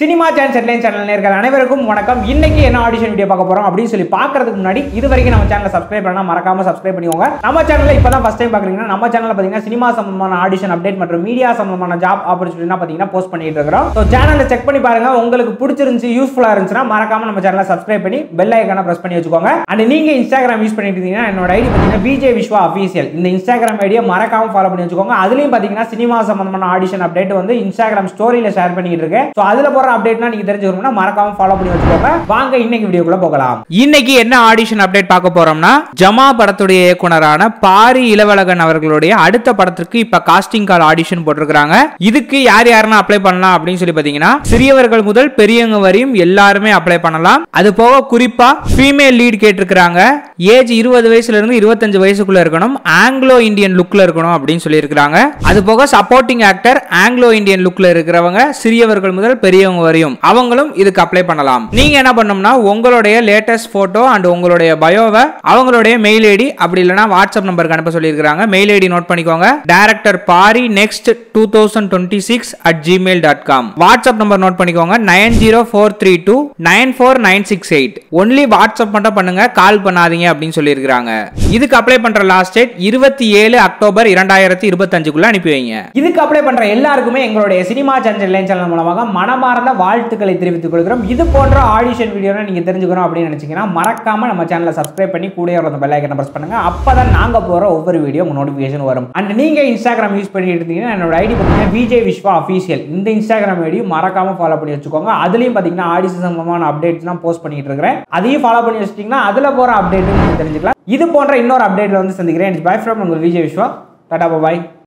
Cinema chance headline channel நேயர்கள் அனைவருக்கும் வணக்கம். இன்னைக்கு என்ன ஆடிஷன் வீடியோ பார்க்க போறோம் அப்படின்னு சொல்லி பார்க்கிறதுக்கு முன்னாடி இது வரைக்கும் நம்ம சேனலை சப்ஸ்கிரைப் பண்ணா மறக்காம சப்ஸ்கிரைப் பண்ணிக்கோங்க. நம்ம சேனல்ல இப்பதான் ஃபர்ஸ்ட் டைம் பாக்குறீங்கன்னா நம்ம சேனல்ல பாத்தீங்கன்னா சினிமா சம்பந்தமான ஆடிஷன் அப்டேட் மற்றும் மீடியா சம்பந்தமான ஜாப் ஆப்பர்ச்சுனிட்டி பாத்தீங்கன்னா போஸ்ட் பண்ணிட்டு இருக்கோம். சோ சேனலை செக் பண்ணி பாருங்க. உங்களுக்கு பிடிச்சிருந்துச்சு யூஸ்ஃபுல்லா இருந்துச்சுன்னா மறக்காம நம்ம சேனலை சப்ஸ்கிரைப் பண்ணி பெல் ஐகானை பிரஸ் பண்ணி வச்சுக்கோங்க. அண்ட் நீங்க இன்ஸ்டாகிராம் யூஸ் பண்ணிட்டு இருந்தீங்கன்னா என்னோட ஐடி பாத்தீங்கன்னா விஜய் விஸ்வா அபிஷியல். இந்த இன்ஸ்டாகிராம் ஐடியை மறக்காம ஃபாலோ பண்ணி வச்சுக்கோங்க. அதுலயும் பாத்தீங்கன்னா சினிமா சம்பந்தமான ஆடிஷன் அப்டேட் வந்து இன்ஸ்டாகிராம் ஸ்டோரியில ஷேர் பண்ணிட்டு இருக்கேன். சோ அதுல போற அப்டேட்னா நீங்க தெரிஞ்சு மறக்காம ஃபாலோ பண்ணி வச்சுக்கோங்க. வாங்க இன்னைக்கு வீடியோக்குள்ள போகலாம். இன்னைக்கு என்ன ஆடிஷன் அப்டேட் பார்க்க போறோம்னா ஜமா படத்துடைய இயக்குனரான பாரி இளவழகன் அவர்களுடைய அடுத்த படத்திற்கு இப்ப காஸ்டிங் கால் ஆடிஷன் போட்டிருக்காங்க. இதுக்கு யார் யாரெல்லாம் அப்ளை பண்ணலாம் அப்படின்னு சொல்லி பாத்தீங்கன்னா சிறியவர்கள் முதல் பெரியவங்க வரையும் எல்லாருமே அப்ளை பண்ணலாம். அது போக குறிப்பா ஃபீமேல் லீட் கேட்டிருக்காங்க. ஏஜ் 20 வயசுல இருந்து 25 வயசுக்குள்ள இருக்கணும். ஆங்கிலோ இந்தியன் லுக்ல இருக்கணும் அப்படின்னு சொல்லி இருக்காங்க. அது போக சப்போர்ட்டிங் ஆக்டர் ஆங்கிலோ இந்தியன் லுக்ல இருக்கிறவங்க சிறியவர்கள் முதல் பெரியவங்க வரையும் அவங்களும் இதுக்கு அப்ளை பண்ணலாம். நீங்க என்ன பண்ணணும்னா உங்களுடைய லேட்டஸ்ட் போட்டோ அண்ட் உங்களுடைய பயோவை அவங்களுடைய மெயில் ஐடி அப்படி இல்லனா வாட்ஸ்அப் நம்பருக்கு அனுப்ப சொல்லியிருக்காங்க. மெயில் ஐடி நோட் பண்ணிக்கோங்க. Director Paari next 2026@gmail.com. WhatsApp number note பண்ணிக்கோங்க. 9043294968. ஒன்லி வாட்ஸ்அப் மட்டும் பண்ணுங்க, கால் பண்ணாதீங்க அப்படின்னு சொல்லியிருக்காங்க. இதுக்கு அப்ளை பண்ற லாஸ்ட் டேட் 27 அக்டோபர் 2025 அனுப்பி வைங்க. இதுக்கு அப்ளை பண்ற எல்லாருக்குமே எங்களுடைய சினிமா சான்ஸ் ஹெட்லைன் சேனல் மூலமாக மனமார்ந்த வாழ்த்துக்களை தெரிவித்துக் கொள்கிறோம். இது போன்ற ஆடிஷன் வீடியோ நீங்க தெரிஞ்சுக்கணும் அப்படின்னு நினைச்சீங்கன்னா மறக்காம நம்ம சேனலை சப்ஸ்கிரைப் பண்ணி கூட வர பெல் ஐகானை பிரஸ் பண்ணுங்க. அப்பதான் நாங்க போற ஒவ்வொரு வீடியோ நோட்டிபிகேஷன் வரும். அண்ட் நீங்க இன்ஸ்டாகிராம் யூஸ் பண்ணிட்டு இருந்தீங்கன்னா என்னோட ஐடி பாத்தீங்கன்னா விஜய் விஸ்வா அபிஷியல். இந்த இன்ஸ்டாகிராம் ஐடி மறக்காம ஃபாலோ பண்ணி வச்சுக்கோங்க. அதுலயும் பாத்தீங்கன்னா ஆடிஷன் சம்பந்தமான அப்டேட்ஸ் தான் போஸ்ட் பண்ணிட்டு இருக்கிறேன். அதையும் ஃபாலோ பண்ணி வச்சிட்டீங்கன்னா அதுல போற அப்டேட் தெரிஞ்சுக்கலாம். இது போன்ற இன்னொரு அப்டேட்ல வந்து சந்திக்கிறேன். பை ஃப்ரம் உங்கள் விஜய் விஸ்வா. டாடா பாய்.